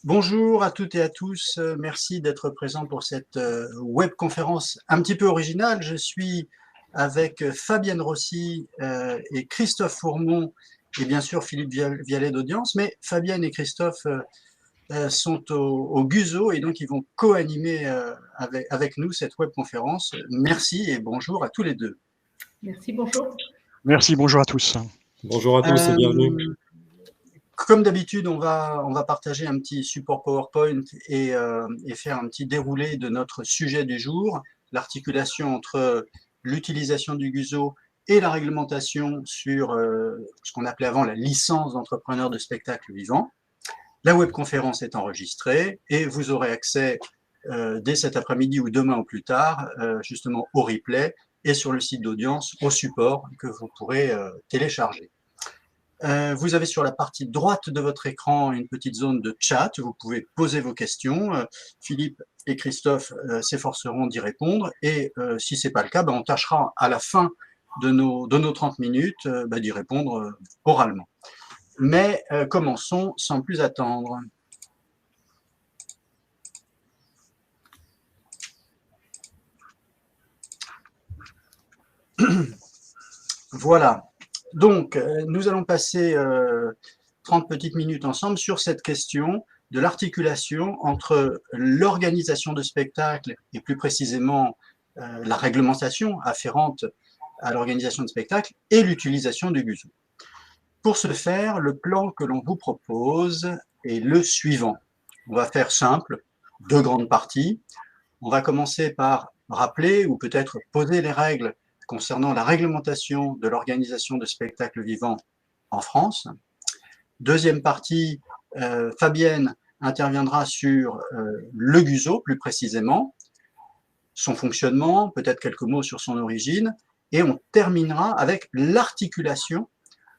Bonjour à toutes et à tous, merci d'être présents pour cette webconférence un petit peu originale. Je suis avec Fabienne Rossi et Christophe Fourmont et bien sûr Philippe Vialet d'Audience, mais Fabienne et Christophe sont au GUSO et donc ils vont co-animer avec nous cette webconférence. Merci et bonjour à tous les deux. Merci, bonjour. Merci, bonjour à tous. Bonjour à tous et bienvenue. Comme d'habitude, on va partager un petit support PowerPoint et faire un petit déroulé de notre sujet du jour, l'articulation entre l'utilisation du GUSO et la réglementation sur ce qu'on appelait avant la licence d'entrepreneur de spectacle vivant. La webconférence est enregistrée et vous aurez accès dès cet après-midi ou demain ou plus tard, justement au replay et sur le site d'Audience au support que vous pourrez télécharger. Vous avez sur la partie droite de votre écran une petite zone de chat, vous pouvez poser vos questions. Philippe et Christophe s'efforceront d'y répondre et si ce n'est pas le cas, on tâchera à la fin de nos 30 minutes d'y répondre oralement. Mais commençons sans plus attendre. Voilà. Donc, nous allons passer 30 petites minutes ensemble sur cette question de l'articulation entre l'organisation de spectacles et plus précisément la réglementation afférente à l'organisation de spectacles et l'utilisation du GUSO. Pour ce faire, le plan que l'on vous propose est le suivant. On va faire simple, deux grandes parties. On va commencer par rappeler ou peut-être poser les règles concernant la réglementation de l'organisation de spectacles vivants en France. Deuxième partie, Fabienne interviendra sur le GUSO, plus précisément, son fonctionnement, peut-être quelques mots sur son origine, et on terminera avec l'articulation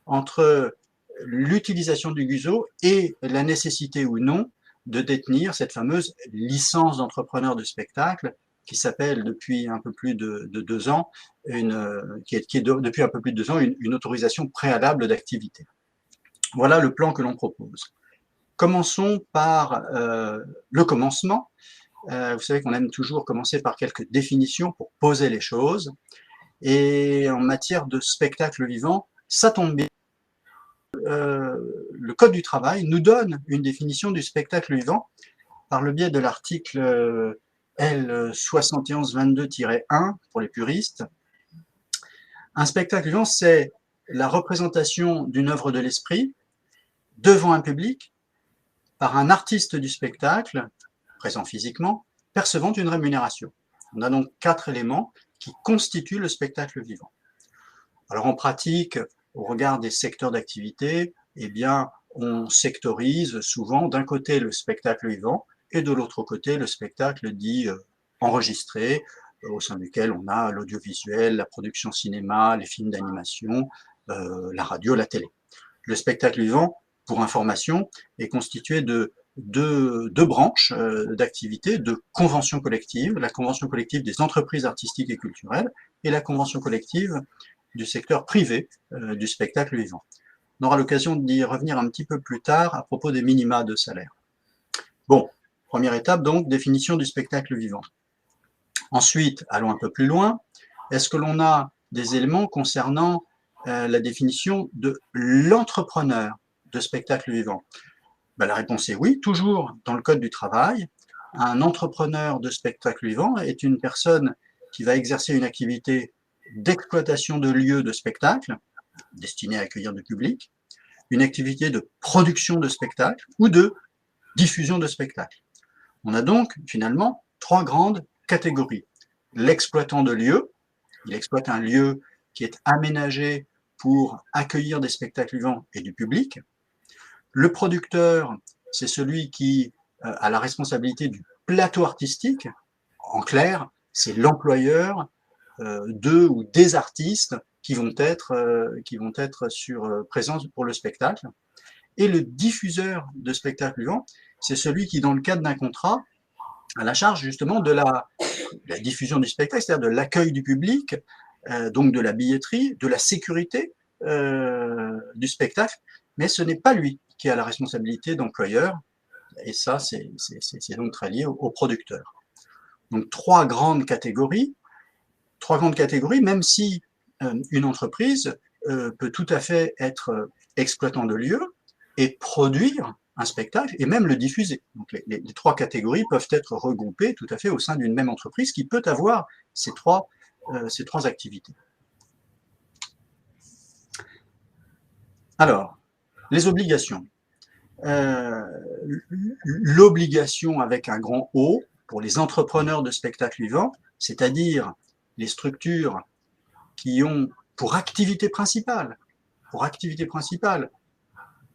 entre l'utilisation du GUSO et la nécessité ou non de détenir cette fameuse licence d'entrepreneur de spectacle qui s'appelle depuis un peu plus de 2 ans, depuis un peu plus de 2 ans une autorisation préalable d'activité. Voilà le plan que l'on propose. Commençons par le commencement. Vous savez qu'on aime toujours commencer par quelques définitions pour poser les choses. Et en matière de spectacle vivant, ça tombe bien. Le Code du travail nous donne une définition du spectacle vivant par le biais de l'article L7122-1 pour les puristes. Un spectacle vivant, c'est la représentation d'une œuvre de l'esprit devant un public par un artiste du spectacle, présent physiquement, percevant une rémunération. On a donc 4 éléments qui constituent le spectacle vivant. Alors en pratique, au regard des secteurs d'activité, eh bien, on sectorise souvent d'un côté le spectacle vivant et de l'autre côté le spectacle dit enregistré, au sein duquel on a l'audiovisuel, la production cinéma, les films d'animation, la radio, la télé. Le spectacle vivant, pour information, est constitué de deux branches d'activité, de conventions collectives, la convention collective des entreprises artistiques et culturelles et la convention collective du secteur privé du spectacle vivant. On aura l'occasion d'y revenir un petit peu plus tard à propos des minima de salaire. Bon, première étape donc, définition du spectacle vivant. Ensuite, allons un peu plus loin. Est-ce que l'on a des éléments concernant la définition de l'entrepreneur de spectacle vivant? La réponse est oui, toujours dans le Code du travail. Un entrepreneur de spectacle vivant est une personne qui va exercer une activité d'exploitation de lieux de spectacle destinés à accueillir du public, une activité de production de spectacle ou de diffusion de spectacle. On a donc finalement 3 grandes catégories. L'exploitant de lieu, il exploite un lieu qui est aménagé pour accueillir des spectacles vivants et du public. Le producteur, c'est celui qui a la responsabilité du plateau artistique. En clair, c'est l'employeur de ou des artistes qui vont être présents pour le spectacle. Et le diffuseur de spectacle vivant, c'est celui qui, dans le cadre d'un contrat, a la charge justement de la diffusion du spectacle, c'est-à-dire de l'accueil du public, donc de la billetterie, de la sécurité du spectacle, mais ce n'est pas lui qui a la responsabilité d'employeur, Et ça, c'est donc très lié aux producteurs. Donc trois grandes catégories, même si une entreprise peut tout à fait être exploitant de lieu et produire un spectacle et même le diffuser. Donc les trois catégories peuvent être regroupées tout à fait au sein d'une même entreprise qui peut avoir ces trois activités. Alors, les obligations. L'obligation avec un grand O pour les entrepreneurs de spectacles vivants, c'est-à-dire les structures qui ont pour activité principale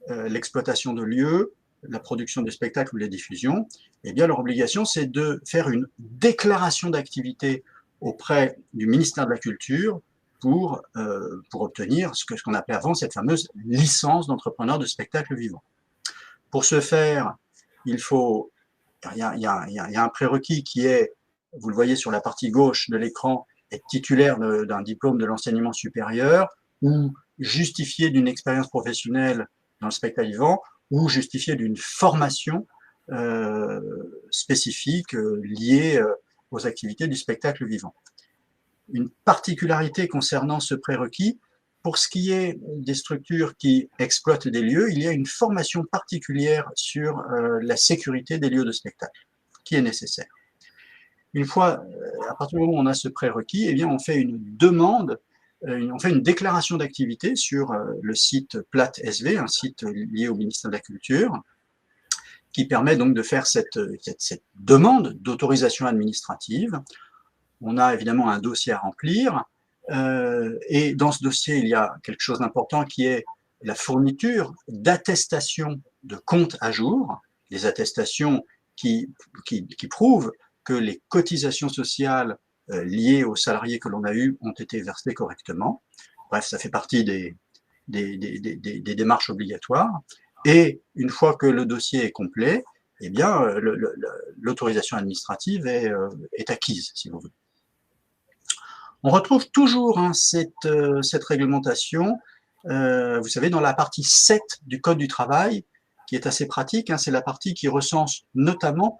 l'exploitation de lieux, la production de spectacles ou la diffusion, eh bien leur obligation c'est de faire une déclaration d'activité auprès du ministère de la Culture pour obtenir ce qu'on appelait avant cette fameuse licence d'entrepreneur de spectacles vivants. Pour ce faire, il y a un prérequis qui est, vous le voyez sur la partie gauche de l'écran, être titulaire d'un diplôme de l'enseignement supérieur ou justifier d'une expérience professionnelle dans le spectacle vivant ou justifier d'une formation spécifique liée aux activités du spectacle vivant. Une particularité concernant ce prérequis, pour ce qui est des structures qui exploitent des lieux, il y a une formation particulière sur la sécurité des lieux de spectacle qui est nécessaire. Une fois, à partir du moment où on a ce prérequis, eh bien, on fait une demande, on fait une déclaration d'activité sur le site PLAT-SV, un site lié au ministère de la Culture, qui permet donc de faire cette demande d'autorisation administrative. On a évidemment un dossier à remplir, et dans ce dossier, il y a quelque chose d'important qui est la fourniture d'attestations de comptes à jour, des attestations qui prouvent que les cotisations sociales liées aux salariés que l'on a eus ont été versées correctement. Bref, ça fait partie des démarches obligatoires. Et une fois que le dossier est complet, eh bien, l'autorisation administrative est acquise, si vous voulez. On retrouve toujours cette réglementation, vous savez, dans la partie 7 du Code du travail, qui est assez pratique. C'est la partie qui recense notamment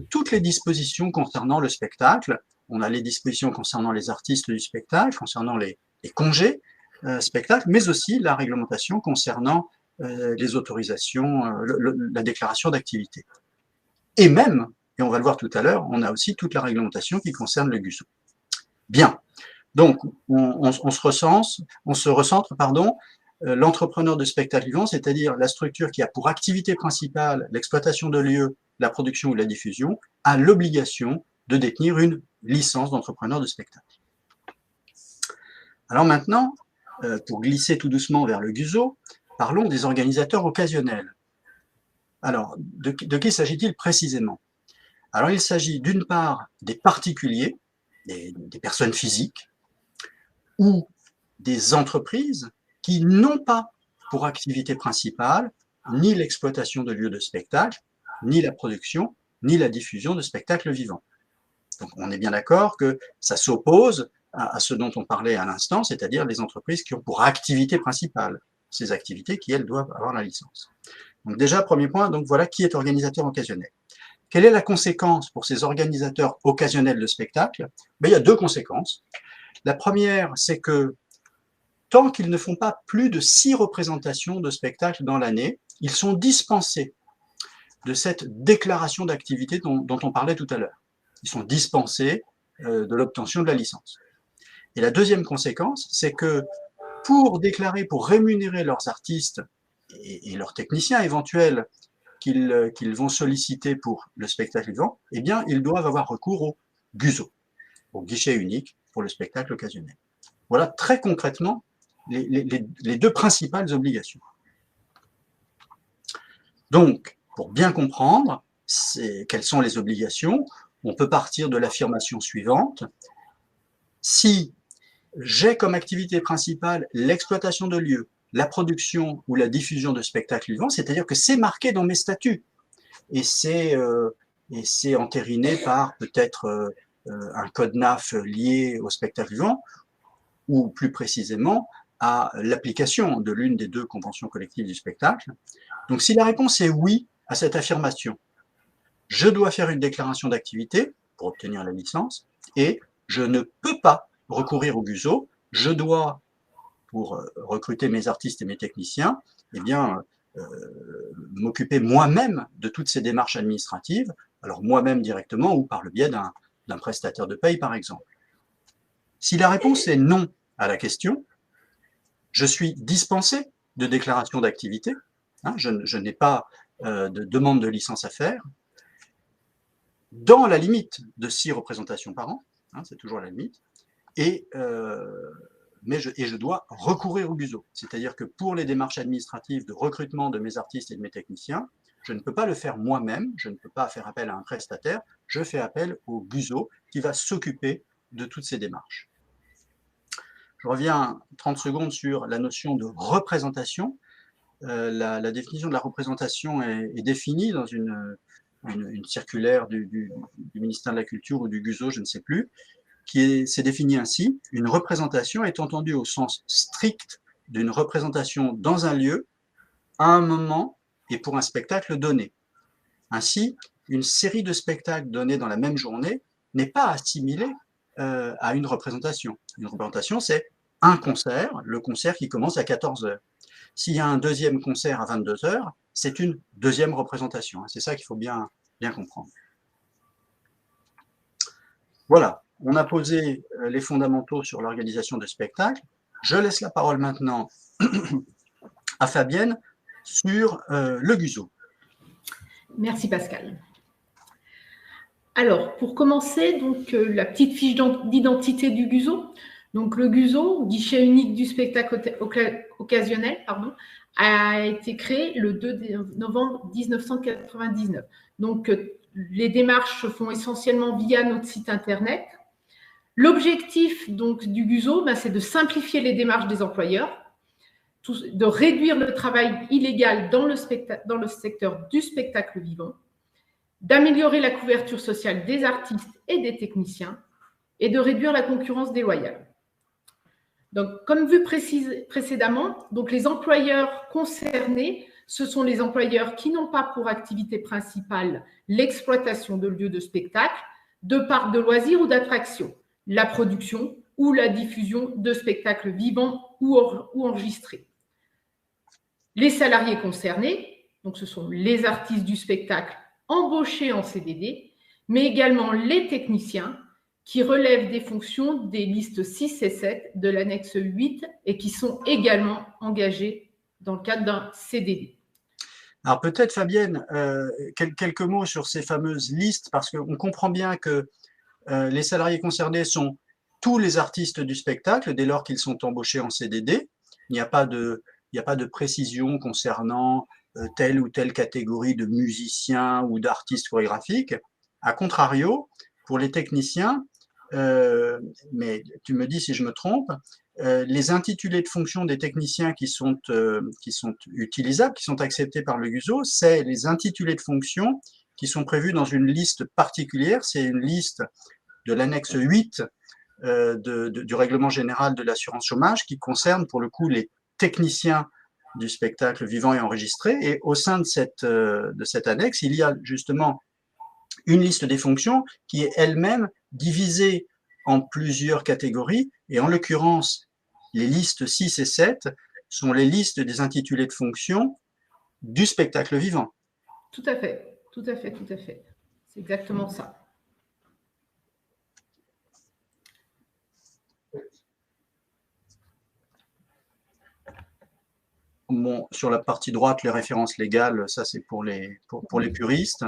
toutes les dispositions concernant le spectacle. On a les dispositions concernant les artistes du spectacle, concernant les congés spectacles, mais aussi la réglementation concernant les autorisations, la déclaration d'activité. Et même, et on va le voir tout à l'heure, on a aussi toute la réglementation qui concerne le GUSO. Bien, donc on se recentre, l'entrepreneur de spectacle vivant, c'est-à-dire la structure qui a pour activité principale l'exploitation de lieux, la production ou la diffusion, a l'obligation de détenir une licence d'entrepreneur de spectacle. Alors maintenant, pour glisser tout doucement vers le GUSO, parlons des organisateurs occasionnels. Alors, de qui s'agit-il précisément? Alors, il s'agit d'une part des particuliers, des personnes physiques, ou des entreprises qui n'ont pas pour activité principale ni l'exploitation de lieux de spectacle, ni la production, ni la diffusion de spectacles vivants. Donc on est bien d'accord que ça s'oppose à ce dont on parlait à l'instant, c'est-à-dire les entreprises qui ont pour activité principale ces activités qui, elles, doivent avoir la licence. Donc déjà, premier point, donc voilà qui est organisateur occasionnel. Quelle est la conséquence pour ces organisateurs occasionnels de spectacles? Il y a deux conséquences. La première, c'est que tant qu'ils ne font pas plus de 6 représentations de spectacles dans l'année, ils sont dispensés de cette déclaration d'activité dont on parlait tout à l'heure. Ils sont dispensés de l'obtention de la licence. Et la deuxième conséquence, c'est que pour déclarer, pour rémunérer leurs artistes et leurs techniciens éventuels qu'ils vont solliciter pour le spectacle vivant, eh bien, ils doivent avoir recours au GUSO, au guichet unique pour le spectacle occasionnel. Voilà très concrètement les deux principales obligations. Donc, pour bien comprendre quelles sont les obligations, on peut partir de l'affirmation suivante. Si j'ai comme activité principale l'exploitation de lieux, la production ou la diffusion de spectacles vivants, c'est-à-dire que c'est marqué dans mes statuts et c'est entériné par peut-être un code NAF lié au spectacle vivant ou plus précisément à l'application de l'une des deux conventions collectives du spectacle. Donc si la réponse est oui à cette affirmation. Je dois faire une déclaration d'activité pour obtenir la licence et je ne peux pas recourir au GUSO. Je dois, pour recruter mes artistes et mes techniciens, eh bien, m'occuper moi-même de toutes ces démarches administratives, alors moi-même directement ou par le biais d'un prestataire de paye, par exemple. Si la réponse est non à la question, je suis dispensé de déclaration d'activité, hein, je n'ai pas de demande de licence à faire, dans la limite de 6 représentations par an, hein, c'est toujours la limite, et je dois recourir au GUSO. C'est-à-dire que pour les démarches administratives de recrutement de mes artistes et de mes techniciens, je ne peux pas le faire moi-même, je ne peux pas faire appel à un prestataire, je fais appel au GUSO qui va s'occuper de toutes ces démarches. Je reviens 30 secondes sur la notion de représentation. La définition de la représentation est définie dans une circulaire du ministère de la Culture ou du GUSO, je ne sais plus, c'est défini ainsi: une représentation est entendue au sens strict d'une représentation dans un lieu, à un moment et pour un spectacle donné. Ainsi, une série de spectacles donnés dans la même journée n'est pas assimilée à une représentation. Une représentation, c'est un concert, le concert qui commence à 14h. S'il y a un deuxième concert à 22h, c'est une deuxième représentation. C'est ça qu'il faut bien comprendre. Voilà, on a posé les fondamentaux sur l'organisation de spectacles. Je laisse la parole maintenant à Fabienne sur le GUSO. Merci Pascal. Alors, pour commencer, donc, la petite fiche d'identité du GUSO. Donc, le GUSO, guichet unique du spectacle occasionnel, a été créé le 2 novembre 1999. Donc, les démarches se font essentiellement via notre site internet. L'objectif donc du GUSO, c'est de simplifier les démarches des employeurs, de réduire le travail illégal dans le secteur du spectacle vivant, d'améliorer la couverture sociale des artistes et des techniciens et de réduire la concurrence déloyale. Donc, comme vu précédemment, donc les employeurs concernés, ce sont les employeurs qui n'ont pas pour activité principale l'exploitation de lieux de spectacle, de parcs de loisirs ou d'attractions, la production ou la diffusion de spectacles vivants ou enregistrés. Les salariés concernés, donc ce sont les artistes du spectacle embauchés en CDD, mais également les techniciens qui relèvent des fonctions des listes 6 et 7 de l'annexe 8 et qui sont également engagés dans le cadre d'un CDD. Alors peut-être Fabienne, quelques mots sur ces fameuses listes, parce qu'on comprend bien que les salariés concernés sont tous les artistes du spectacle dès lors qu'ils sont embauchés en CDD. Il n'y a pas de précision concernant telle ou telle catégorie de musiciens ou d'artistes chorégraphiques. A contrario, pour les techniciens, mais tu me dis si je me trompe, les intitulés de fonction des techniciens qui sont utilisables, qui sont acceptés par le GUSO, c'est les intitulés de fonction qui sont prévus dans une liste particulière. C'est une liste de l'annexe 8 du règlement général de l'assurance chômage qui concerne pour le coup les techniciens du spectacle vivant et enregistré. Et au sein de cette annexe, il y a justement une liste des fonctions qui est elle-même divisée en plusieurs catégories, et en l'occurrence, les listes 6 et 7 sont les listes des intitulés de fonctions du spectacle vivant. Tout à fait, tout à fait, tout à fait. C'est exactement ça. Bon, sur la partie droite, les références légales, ça c'est pour les puristes.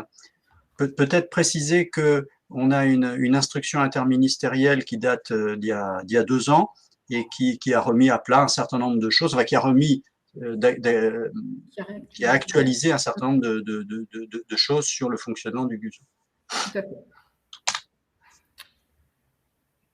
Peut-être préciser qu'on a une instruction interministérielle qui date d'il y a 2 ans et qui a remis à plat un certain nombre de choses, enfin, qui a actualisé un certain nombre de choses sur le fonctionnement du GUSO. Tout à fait.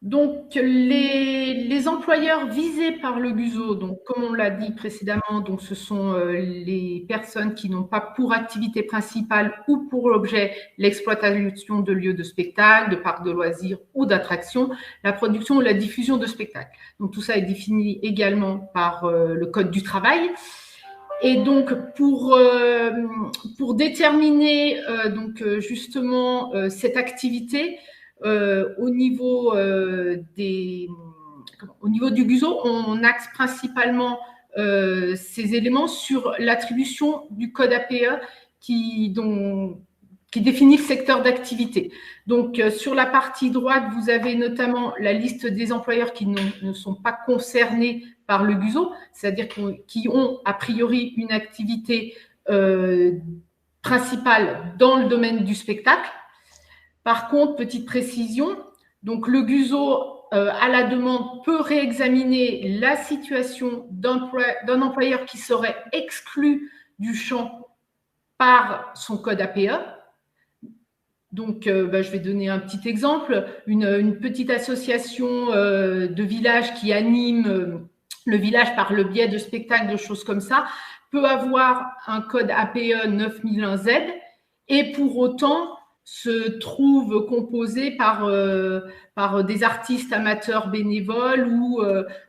Donc, les employeurs visés par le GUSO, donc, comme on l'a dit précédemment, donc, ce sont les personnes qui n'ont pas pour activité principale ou pour objet l'exploitation de lieux de spectacle, de parcs de loisirs ou d'attractions, la production ou la diffusion de spectacles. Donc, tout ça est défini également par le Code du travail. Et donc, pour déterminer justement cette activité au niveau du GUSO, on axe principalement ces éléments sur l'attribution du code APE qui définit le secteur d'activité. Donc, sur la partie droite, vous avez notamment la liste des employeurs qui ne sont pas concernés par le GUSO, c'est-à-dire qui ont a priori une activité principale dans le domaine du spectacle. Par contre, petite précision, donc le GUSO, à la demande, peut réexaminer la situation d'un employeur qui serait exclu du champ par son code APE. Donc, je vais donner un petit exemple. Une petite association de village qui anime le village par le biais de spectacles, de choses comme ça, peut avoir un code APE 9001Z et pour autant se trouve composé par des artistes amateurs bénévoles ou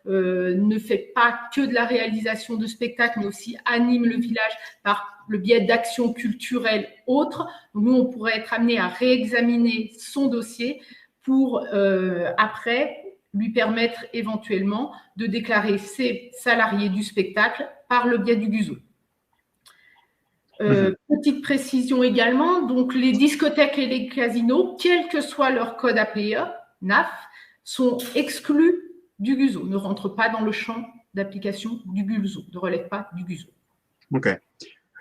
ne fait pas que de la réalisation de spectacles, mais aussi anime le village par le biais d'actions culturelles autres. Nous, on pourrait être amené à réexaminer son dossier pour après lui permettre éventuellement de déclarer ses salariés du spectacle par le biais du GUSO. Petite précision également, donc les discothèques et les casinos, quel que soit leur code APE, NAF, sont exclus du GUSO, ne rentrent pas dans le champ d'application du GUSO, ne relèvent pas du GUSO. Ok.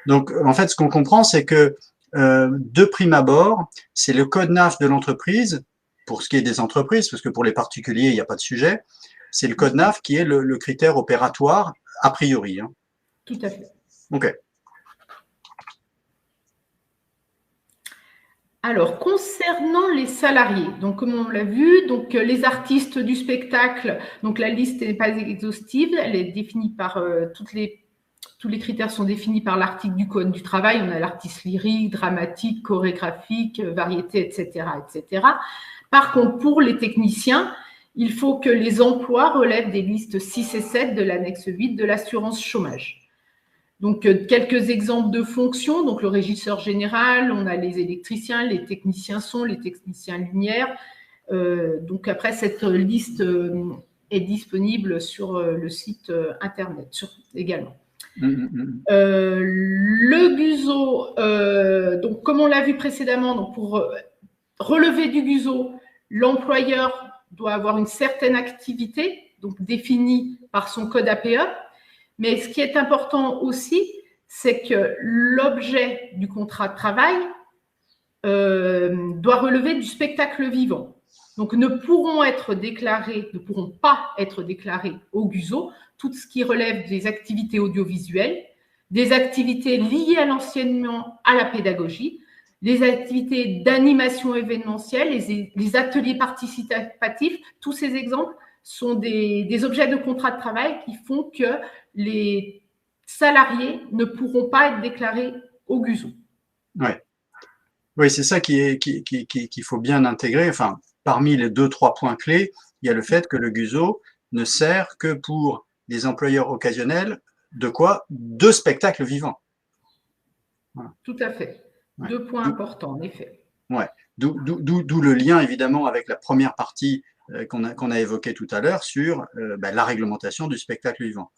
Donc, en fait, ce qu'on comprend, c'est que de prime abord, c'est le code NAF de l'entreprise, pour ce qui est des entreprises, parce que pour les particuliers, il n'y a pas de sujet, c'est le code NAF qui est le critère opératoire a priori. Hein. Tout à fait. Ok. Alors, concernant les salariés, donc comme on l'a vu, donc les artistes du spectacle, donc la liste n'est pas exhaustive, elle est définie par tous les critères sont définis par l'article du Code du travail. On a l'artiste lyrique, dramatique, chorégraphique, variété, etc., etc. Par contre, pour les techniciens, il faut que les emplois relèvent des listes 6 et 7 de l'annexe 8 de l'assurance chômage. Donc, quelques exemples de fonctions. Donc, le régisseur général, on a les électriciens, les techniciens son, les techniciens lumière. Donc, après, cette liste est disponible sur le site Internet également. Le GUSO, donc, comme on l'a vu précédemment, donc pour relever du GUSO, l'employeur doit avoir une certaine activité, donc définie par son code APE. Mais ce qui est important aussi, c'est que l'objet du contrat de travail doit relever du spectacle vivant. Donc, ne pourront pas être déclarés au GUSO tout ce qui relève des activités audiovisuelles, des activités liées à l'enseignement, à la pédagogie, les activités d'animation événementielle, les ateliers participatifs. Tous ces exemples sont des objets de contrat de travail qui font que les salariés ne pourront pas être déclarés au GUSO. Ouais. Oui, c'est ça qu'il faut bien intégrer. Enfin, parmi les 2-3 points clés, il y a le fait que le GUSO ne sert que pour des employeurs occasionnels de spectacles vivants. Voilà. Tout à fait. Ouais. 2 points importants, en effet. Ouais. D'où le lien, évidemment, avec la première partie qu'on a évoquée tout à l'heure sur la réglementation du spectacle vivant.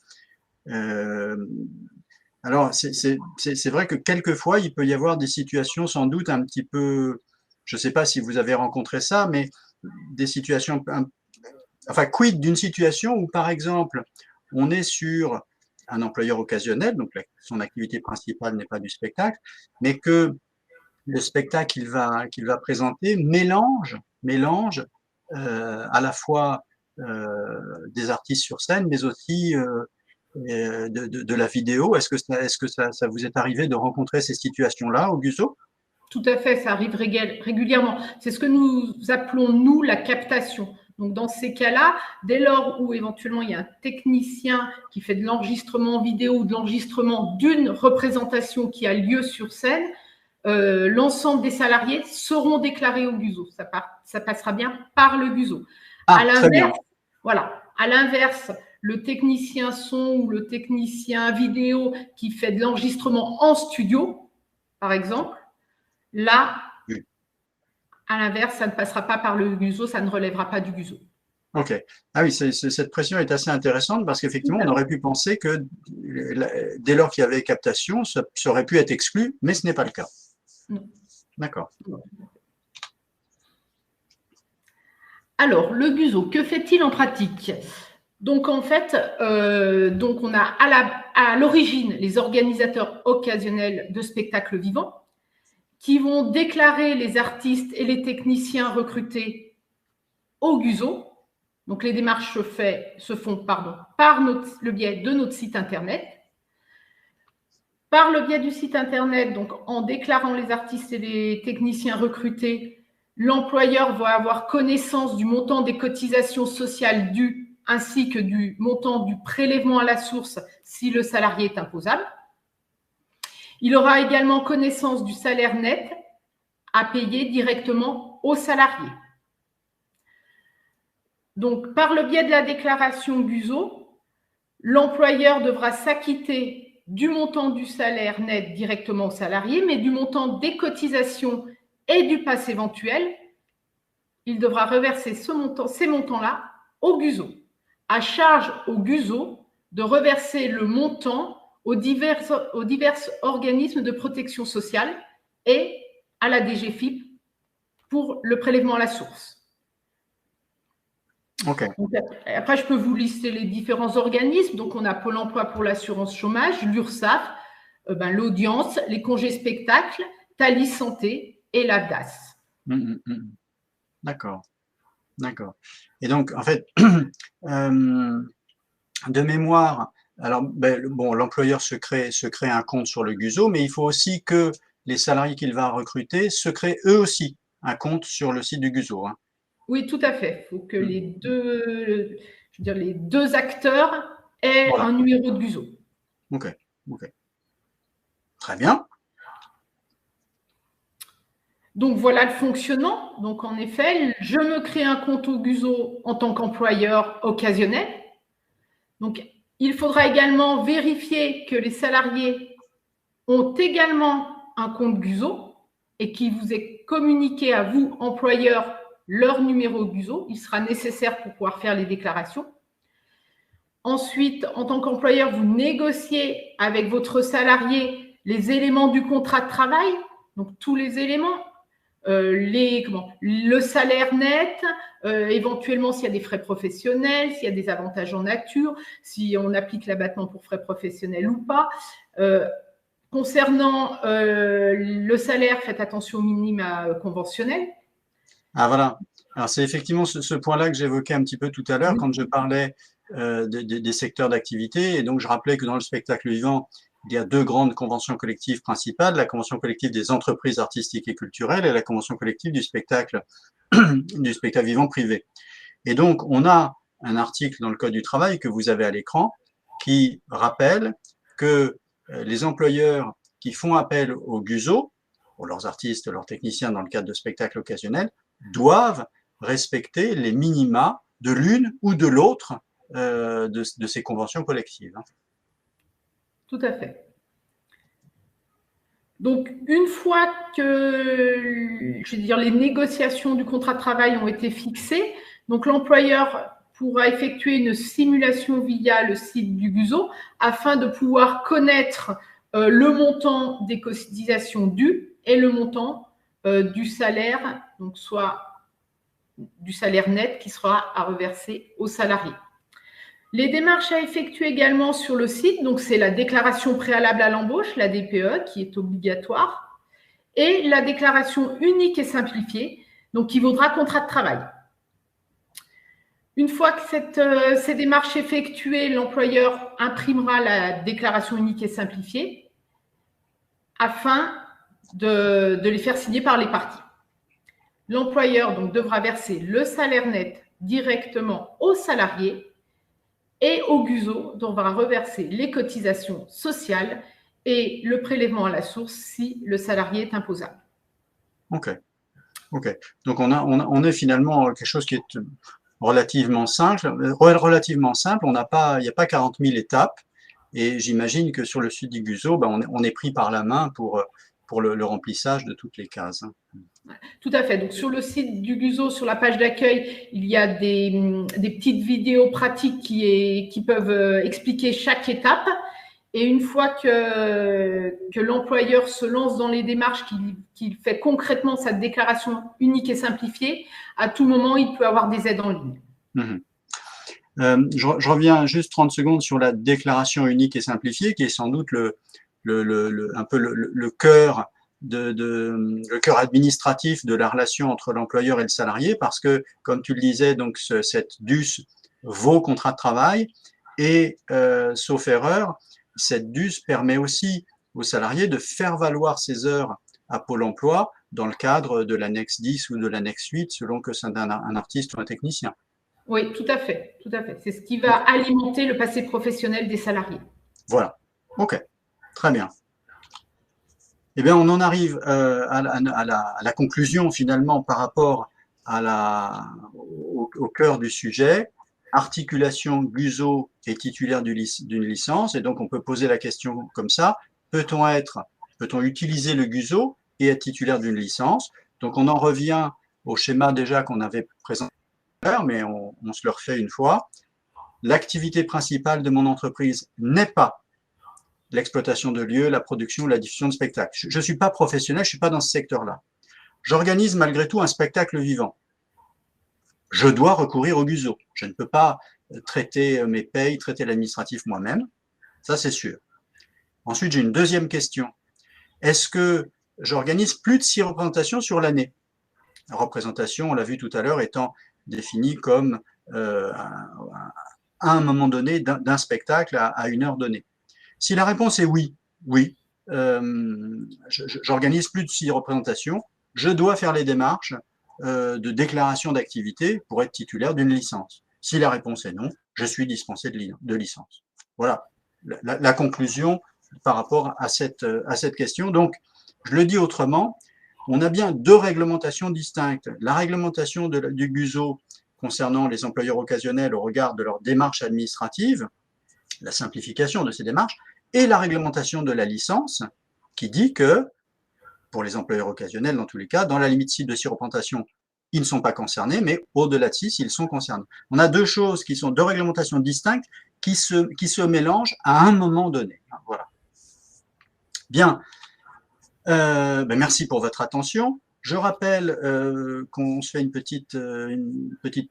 Alors, c'est vrai que quelquefois, il peut y avoir des situations sans doute un petit peu, je ne sais pas si vous avez rencontré ça, mais des situations, enfin, quid d'une situation où, par exemple, on est sur un employeur occasionnel, donc son activité principale n'est pas du spectacle, mais que le spectacle qu'il va présenter mélange à la fois des artistes sur scène, mais aussi de la vidéo. Est-ce que ça vous est arrivé de rencontrer ces situations-là au GUSO? Tout à fait, ça arrive régulièrement. C'est ce que nous appelons, nous, la captation. Donc, dans ces cas-là, dès lors où éventuellement il y a un technicien qui fait de l'enregistrement vidéo ou de l'enregistrement d'une représentation qui a lieu sur scène, l'ensemble des salariés seront déclarés au GUSO. Ça passera bien par le GUSO. Ah, très bien. Voilà. À l'inverse, le technicien son ou le technicien vidéo qui fait de l'enregistrement en studio, par exemple, là, à l'inverse, ça ne passera pas par le GUSO, ça ne relèvera pas du GUSO. Ok. Ah oui, cette précision est assez intéressante parce qu'effectivement, on aurait pu penser que dès lors qu'il y avait captation, ça aurait pu être exclu, mais ce n'est pas le cas. Non. D'accord. Alors, le GUSO, que fait-il en pratique? Donc, en fait, on a à l'origine les organisateurs occasionnels de spectacles vivants qui vont déclarer les artistes et les techniciens recrutés au GUSO. Donc, les démarches se font par le biais de notre site Internet. Par le biais du site Internet, donc en déclarant les artistes et les techniciens recrutés, l'employeur va avoir connaissance du montant des cotisations sociales dues ainsi que du montant du prélèvement à la source si le salarié est imposable. Il aura également connaissance du salaire net à payer directement au salarié. Donc, par le biais de la déclaration GUSO, l'employeur devra s'acquitter du montant du salaire net directement au salarié, mais du montant des cotisations et du pass éventuel, il devra reverser ces montants-là au GUSO. À charge au GUSO de reverser le montant aux divers organismes de protection sociale et à la DGFiP pour le prélèvement à la source. Okay. Donc, après, je peux vous lister les différents organismes. Donc, on a Pôle emploi pour l'assurance chômage, l'URSSAF, l'audience, les congés spectacles, Thalys Santé et l'ADAS. D'accord. D'accord. Et donc, en fait, de mémoire, alors, l'employeur se crée un compte sur le GUSO, mais il faut aussi que les salariés qu'il va recruter se créent eux aussi un compte sur le site du GUSO. Hein. Oui, tout à fait. Il faut que les deux acteurs aient un numéro de GUSO. Ok. Très bien. Donc, voilà le fonctionnement. Donc, en effet, je me crée un compte au GUSO en tant qu'employeur occasionnel. Donc, il faudra également vérifier que les salariés ont également un compte GUSO et qu'il vous est communiqué à vous, employeur, leur numéro GUSO. Il sera nécessaire pour pouvoir faire les déclarations. Ensuite, en tant qu'employeur, vous négociez avec votre salarié les éléments du contrat de travail, donc tous les éléments, le salaire net, éventuellement s'il y a des frais professionnels, s'il y a des avantages en nature, si on applique l'abattement pour frais professionnels ou pas. Concernant le salaire, faites attention au minima conventionnel. Ah voilà. Alors c'est effectivement ce point-là que j'évoquais un petit peu tout à l'heure quand je parlais des secteurs d'activité. Et donc je rappelais que dans le spectacle vivant, il y a deux grandes conventions collectives principales, la convention collective des entreprises artistiques et culturelles et la convention collective du spectacle vivant privé. Et donc on a un article dans le Code du travail que vous avez à l'écran qui rappelle que les employeurs qui font appel au GUSO, pour leurs artistes, leurs techniciens dans le cadre de spectacles occasionnels, doivent respecter les minima de l'une ou de l'autre de ces conventions collectives. Tout à fait. Donc, une fois que, les négociations du contrat de travail ont été fixées, donc l'employeur pourra effectuer une simulation via le site du GUSO afin de pouvoir connaître le montant des cotisations dues et le montant du salaire, donc soit du salaire net qui sera à reverser aux salariés. Les démarches à effectuer également sur le site, donc c'est la déclaration préalable à l'embauche, la DPE, qui est obligatoire, et la déclaration unique et simplifiée, donc qui vaudra contrat de travail. Une fois que ces démarches effectuées, l'employeur imprimera la déclaration unique et simplifiée afin de les faire signer par les parties. L'employeur donc devra verser le salaire net directement aux salariés et au GUSO devra reverser les cotisations sociales et le prélèvement à la source si le salarié est imposable. Ok. Donc on est finalement quelque chose qui est relativement simple. On n'a pas, il n'y a pas 40 000 étapes. Et j'imagine que sur le site du Guzo, on est pris par la main pour le remplissage de toutes les cases. Tout à fait. Donc, sur le site du Guzo, sur la page d'accueil, il y a des petites vidéos pratiques qui peuvent expliquer chaque étape. Et une fois que l'employeur se lance dans les démarches, qu'il fait concrètement sa déclaration unique et simplifiée, à tout moment, il peut avoir des aides en ligne. Je reviens juste 30 secondes sur la déclaration unique et simplifiée, qui est sans doute un peu le cœur le cœur administratif de la relation entre l'employeur et le salarié, parce que, comme tu le disais, donc cette DUS vaut contrat de travail et, sauf erreur, cette DUS permet aussi aux salariés de faire valoir ses heures à Pôle emploi dans le cadre de l'annexe 10 ou de l'annexe 8, selon que c'est un artiste ou un technicien. Oui, tout à fait, tout à fait. C'est ce qui va alimenter le passé professionnel des salariés. Voilà. OK. Très bien. Eh bien, on en arrive à la conclusion finalement par rapport au cœur du sujet. Articulation Guzo est titulaire d'une licence, et donc on peut poser la question comme ça: peut-on utiliser le Guzo et être titulaire d'une licence? Donc on en revient au schéma déjà qu'on avait présenté, mais on se le refait une fois. L'activité principale de mon entreprise n'est pas l'exploitation de lieux, la production, la diffusion de spectacles. Je ne suis pas professionnel, je ne suis pas dans ce secteur-là. J'organise malgré tout un spectacle vivant. Je dois recourir au Guzo. Je ne peux pas traiter mes payes, traiter l'administratif moi-même. Ça, c'est sûr. Ensuite, j'ai une deuxième question. Est-ce que j'organise plus de 6 représentations sur l'année? La représentation, on l'a vu tout à l'heure, étant définie comme à un moment donné d'un spectacle à une heure donnée. Si la réponse est oui, j'organise plus de 6 représentations, je dois faire les démarches de déclaration d'activité pour être titulaire d'une licence. Si la réponse est non, je suis dispensé de licence. Voilà la conclusion par rapport à cette question. Donc, je le dis autrement, on a bien 2 réglementations distinctes. La réglementation du Guzo concernant les employeurs occasionnels au regard de leur démarche administrative, la simplification de ces démarches, et la réglementation de la licence qui dit que, pour les employeurs occasionnels dans tous les cas, dans la limite cible de 6 représentations, ils ne sont pas concernés, mais au-delà de 6, ils sont concernés. On a 2 choses qui sont 2 réglementations distinctes qui se mélangent à un moment donné. Voilà. Bien. Merci pour votre attention. Je rappelle qu'on se fait une petite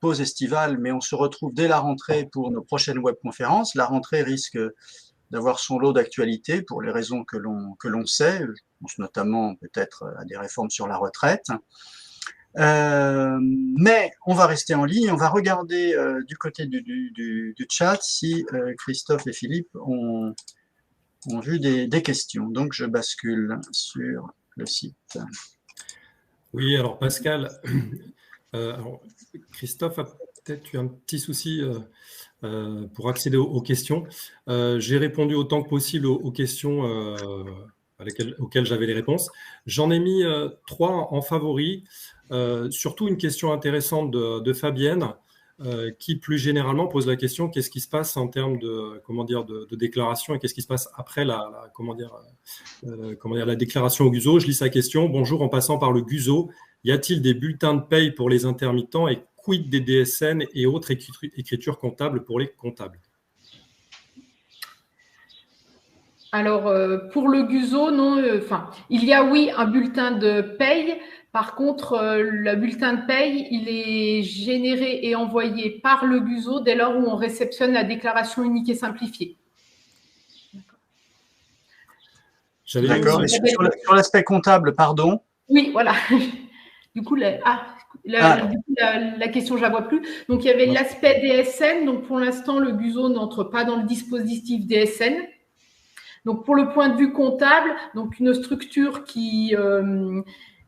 pause estivale, mais on se retrouve dès la rentrée pour nos prochaines webconférences. La rentrée risque d'avoir son lot d'actualités pour les raisons que l'on sait. Je pense notamment peut-être à des réformes sur la retraite. Mais on va rester en ligne, on va regarder du côté du chat si Christophe et Philippe ont vu des questions. Donc je bascule sur le site. Oui, alors Pascal, Christophe a peut-être eu un petit souci pour accéder aux questions. J'ai répondu autant que possible aux questions auxquelles j'avais les réponses. J'en ai mis 3 en favoris. Surtout une question intéressante de Fabienne, qui plus généralement pose la question: qu'est-ce qui se passe en termes de déclaration, et qu'est-ce qui se passe après la déclaration au Guzo? Je lis sa question. Bonjour, en passant par le Guzo, y a-t-il des bulletins de paye pour les intermittents, et quid des DSN et autres écritures comptables pour les comptables? Alors, pour le Guzo, non, il y a oui un bulletin de paye. Par contre, le bulletin de paye, il est généré et envoyé par le Guzo dès lors où on réceptionne la déclaration unique et simplifiée. D'accord. Sur l'aspect comptable, pardon. Oui, voilà. Du coup, la question, je ne la vois plus. Donc, il y avait l'aspect DSN. Donc, pour l'instant, le Guzo n'entre pas dans le dispositif DSN. Donc, pour le point de vue comptable, donc une structure qui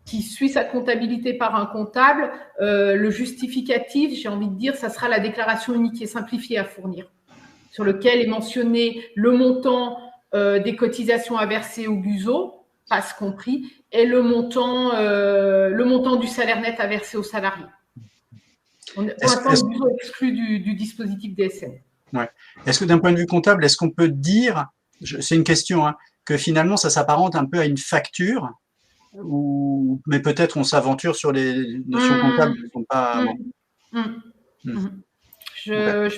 suit sa comptabilité par un comptable, le justificatif, j'ai envie de dire, ça sera la déclaration unique et simplifiée à fournir, sur lequel est mentionné le montant des cotisations à verser au Guzo, passe compris, et le montant du salaire net à verser aux salariés. Pour l'instant, le GUSO est exclu du dispositif DSN. Ouais. Est-ce que d'un point de vue comptable, est-ce qu'on peut dire, c'est une question, hein, que finalement ça s'apparente un peu à une facture, mais peut-être on s'aventure sur les notions comptables qui ne sont pas... Je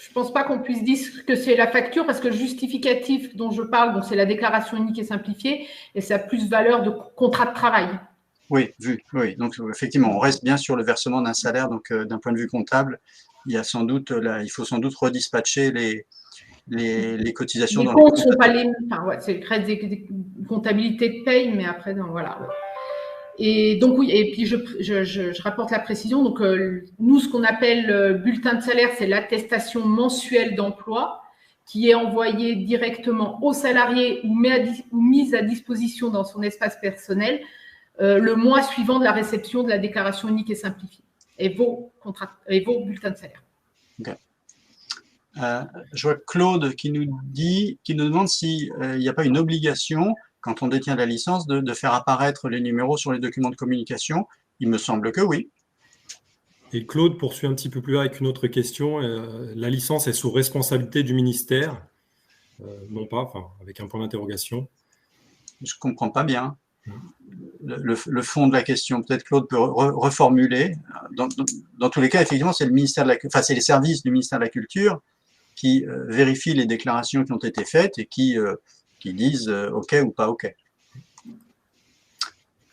ne pense pas qu'on puisse dire que c'est la facture, parce que le justificatif dont je parle, bon, c'est la déclaration unique et simplifiée, et ça a plus valeur de contrat de travail. Oui, oui. Donc effectivement, on reste bien sur le versement d'un salaire. Donc d'un point de vue comptable, il faut sans doute redispatcher les cotisations. Les comptes ne sont pas les mêmes. Enfin, ouais, c'est des comptabilités de paye, mais après, non, voilà. Ouais. Et donc oui, et puis je rapporte la précision. Donc nous, ce qu'on appelle bulletin de salaire, c'est l'attestation mensuelle d'emploi qui est envoyée directement au salarié ou mise à disposition dans son espace personnel le mois suivant de la réception de la déclaration unique et simplifiée et vos bulletins de salaire. Okay. Je vois Claude qui nous demande s'il n'y a pas une obligation, quand on détient la licence, de faire apparaître les numéros sur les documents de communication. Il me semble que oui. Et Claude poursuit un petit peu plus loin avec une autre question. La licence est sous responsabilité du ministère, non pas, enfin, avec un point d'interrogation. Je ne comprends pas bien le fond de la question. Peut-être Claude peut reformuler. Dans tous les cas, effectivement, c'est c'est les services du ministère de la Culture qui vérifient les déclarations qui ont été faites et qui disent OK ou pas OK.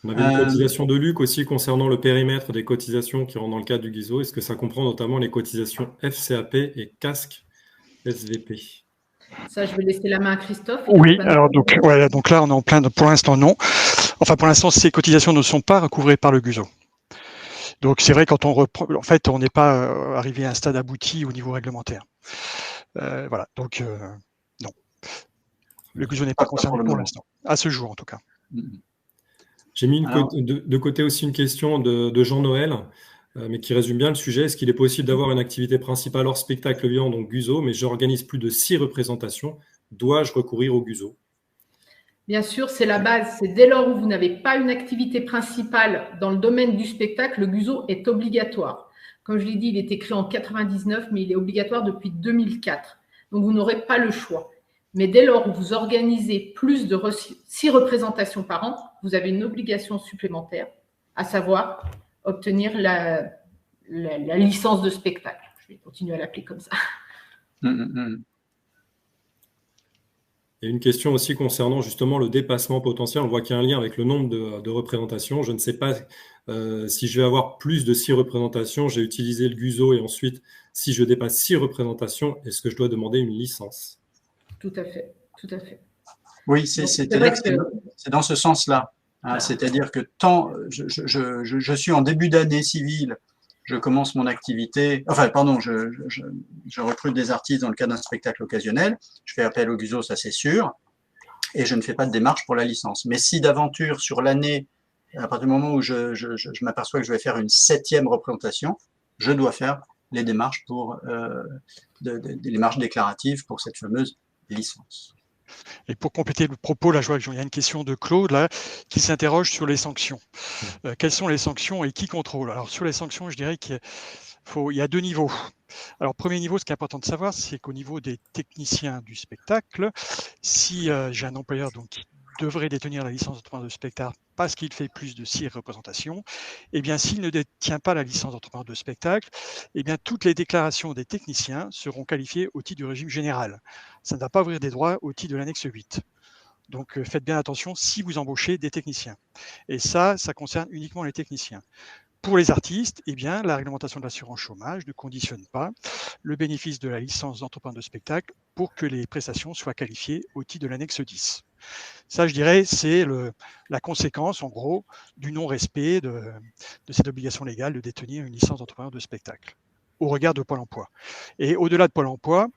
On avait une cotisation de Luc aussi concernant le périmètre des cotisations qui rentrent dans le cadre du GUSO. Est-ce que ça comprend notamment les cotisations FCAP et casque SVP? Ça, je vais laisser la main à Christophe. Oui, alors donc là, on est en plein, pour l'instant, non. Enfin, pour l'instant, ces cotisations ne sont pas recouvrées par le GUSO. Donc, c'est vrai, quand on reprend, en fait, on n'est pas arrivé à un stade abouti au niveau réglementaire. Voilà, donc non. Le GUSO n'est pas concerné pour l'instant, à ce jour en tout cas. J'ai mis de côté aussi une question de Jean-Noël, mais qui résume bien le sujet. Est-ce qu'il est possible d'avoir une activité principale hors spectacle vivant, donc GUSO, mais j'organise plus de 6 représentations? Dois-je recourir au GUSO? Bien sûr, c'est la base. C'est dès lors où vous n'avez pas une activité principale dans le domaine du spectacle, le GUSO est obligatoire. Comme je l'ai dit, il est écrit en 99, mais il est obligatoire depuis 2004. Donc, vous n'aurez pas le choix. Mais dès lors où vous organisez plus de 6 représentations par an, vous avez une obligation supplémentaire, à savoir obtenir la licence de spectacle. Je vais continuer à l'appeler comme ça. Il y a une question aussi concernant justement le dépassement potentiel. On voit qu'il y a un lien avec le nombre de représentations. Je ne sais pas si je vais avoir plus de 6 représentations. J'ai utilisé le GUSO et ensuite, si je dépasse 6 représentations, est-ce que je dois demander une licence? Tout à fait, tout à fait. Oui, c'est dans ce sens-là. Hein, c'est-à-dire que tant je suis en début d'année civile, je commence mon activité, je recrute des artistes dans le cadre d'un spectacle occasionnel, je fais appel au GUSO, ça c'est sûr, et je ne fais pas de démarche pour la licence. Mais si d'aventure sur l'année, à partir du moment où je m'aperçois que je vais faire une 7e représentation, je dois faire les démarches des démarches déclaratives pour cette fameuse licence. Et pour compléter le propos, là, je vois qu'il y a une question de Claude là, qui s'interroge sur les sanctions. Quelles sont les sanctions et qui contrôle? Alors, sur les sanctions, je dirais qu'il y a 2 niveaux. Alors, premier niveau, ce qui est important de savoir, c'est qu'au niveau des techniciens du spectacle, si j'ai un employeur donc, qui devrait détenir la licence d'entrepreneur de spectacle parce qu'il fait plus de 6 représentations, eh bien, s'il ne détient pas la licence d'entrepreneur de spectacle, eh bien, toutes les déclarations des techniciens seront qualifiées au titre du régime général. Ça ne va pas ouvrir des droits au titre de l'annexe 8. Donc, faites bien attention si vous embauchez des techniciens. Et ça concerne uniquement les techniciens. Pour les artistes, eh bien, la réglementation de l'assurance chômage ne conditionne pas le bénéfice de la licence d'entrepreneur de spectacle pour que les prestations soient qualifiées au titre de l'annexe 10. Ça, je dirais, c'est la conséquence, en gros, du non-respect de cette obligation légale de détenir une licence d'entrepreneur de spectacle au regard de Pôle emploi. Et au-delà de Pôle emploi,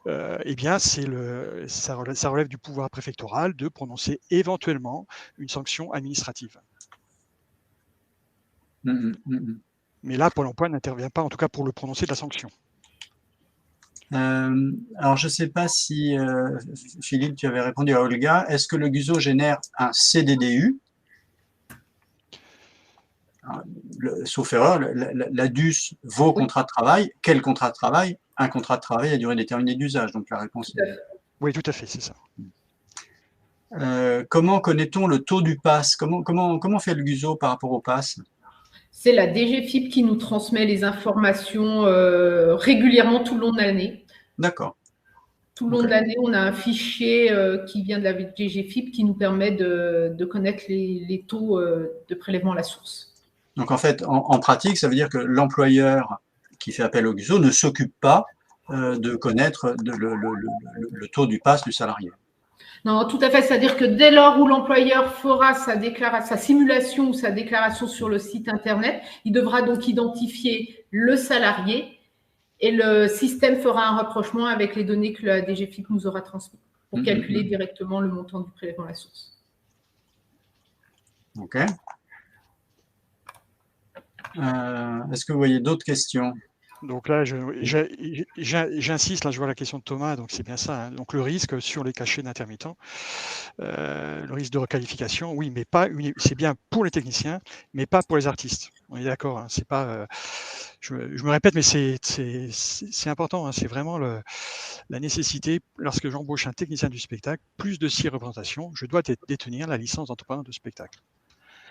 eh bien, ça relève du pouvoir préfectoral de prononcer éventuellement une sanction administrative. Mais là, Pôle emploi n'intervient pas, en tout cas pour le prononcer de la sanction. Alors, je ne sais pas si, Philippe, tu avais répondu à Olga. Est-ce que le GUSO génère un CDDU? Alors, sauf erreur, la DUS vaut contrat de travail. Quel contrat de travail? Un contrat de travail à durée déterminée d'usage. Donc la réponse est... Oui, tout à fait, c'est ça. Comment connaît-on le taux du PAS? Comment fait le GUSO par rapport au PAS? C'est la DGFiP qui nous transmet les informations régulièrement tout le long de l'année. D'accord. Tout le long de l'année, on a un fichier qui vient de la DGFiP qui nous permet de connaître les taux de prélèvement à la source. Donc en fait, en pratique, ça veut dire que l'employeur qui fait appel au GUSO ne s'occupe pas de connaître le taux du PAS du salarié. Non, tout à fait. C'est-à-dire que dès lors où l'employeur fera sa simulation ou sa déclaration sur le site Internet, il devra donc identifier le salarié et le système fera un rapprochement avec les données que la DGFiP nous aura transmises pour calculer directement le montant du prélèvement à la source. OK. Est-ce que vous voyez d'autres questions? Donc là, j'insiste, là je vois la question de Thomas, donc c'est bien ça. Hein. Donc le risque sur les cachets d'intermittents, le risque de requalification, oui, mais pas c'est bien pour les techniciens, mais pas pour les artistes. On est d'accord, hein, c'est pas. Je me répète, mais c'est important. Hein, c'est vraiment la nécessité, lorsque j'embauche un technicien du spectacle, plus de 6 représentations, je dois détenir la licence d'entrepreneur de spectacle.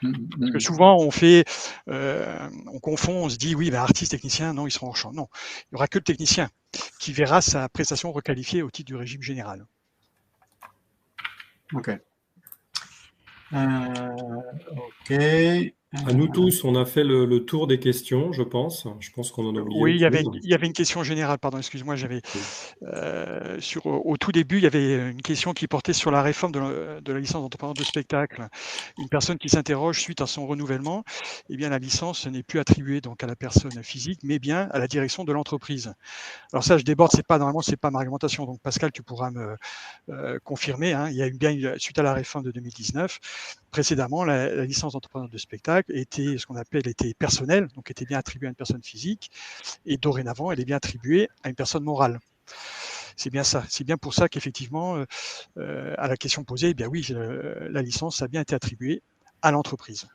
Parce que souvent, on confond, on se dit, oui, ben, artiste, technicien, non, ils seront en champ. Non, il n'y aura que le technicien qui verra sa prestation requalifiée au titre du régime général. OK. OK. À nous tous, on a fait le tour des questions, je pense. Je pense qu'on en a oublié. Oui, il y avait une question générale, pardon, excuse-moi, j'avais au tout début, il y avait une question qui portait sur la réforme de la licence d'entrepreneur de spectacle. Une personne qui s'interroge suite à son renouvellement, eh bien la licence n'est plus attribuée donc à la personne physique, mais bien à la direction de l'entreprise. Alors ça, je déborde, normalement, c'est pas ma réglementation. Donc Pascal, tu pourras me confirmer. Hein, il y a eu bien suite à la réforme de 2019. Précédemment, la licence d'entrepreneur de spectacle était ce qu'on appelle était personnelle, donc était bien attribuée à une personne physique, et dorénavant, elle est bien attribuée à une personne morale. C'est bien ça. C'est bien pour ça qu'effectivement, à la question posée, eh bien oui, la licence a bien été attribuée à l'entreprise.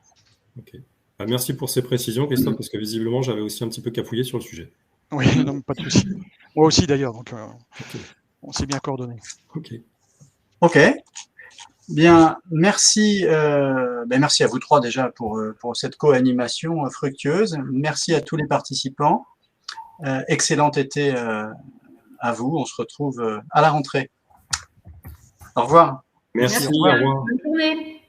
Okay. Merci pour ces précisions, Christophe, parce que visiblement, j'avais aussi un petit peu cafouillé sur le sujet. Oui, non, pas de souci. Moi aussi d'ailleurs, donc on s'est bien coordonné. OK. Bien, merci. Merci à vous trois déjà pour cette co-animation fructueuse. Merci à tous les participants. Excellent été à vous. On se retrouve à la rentrée. Au revoir. Merci. Au revoir. Bonne journée.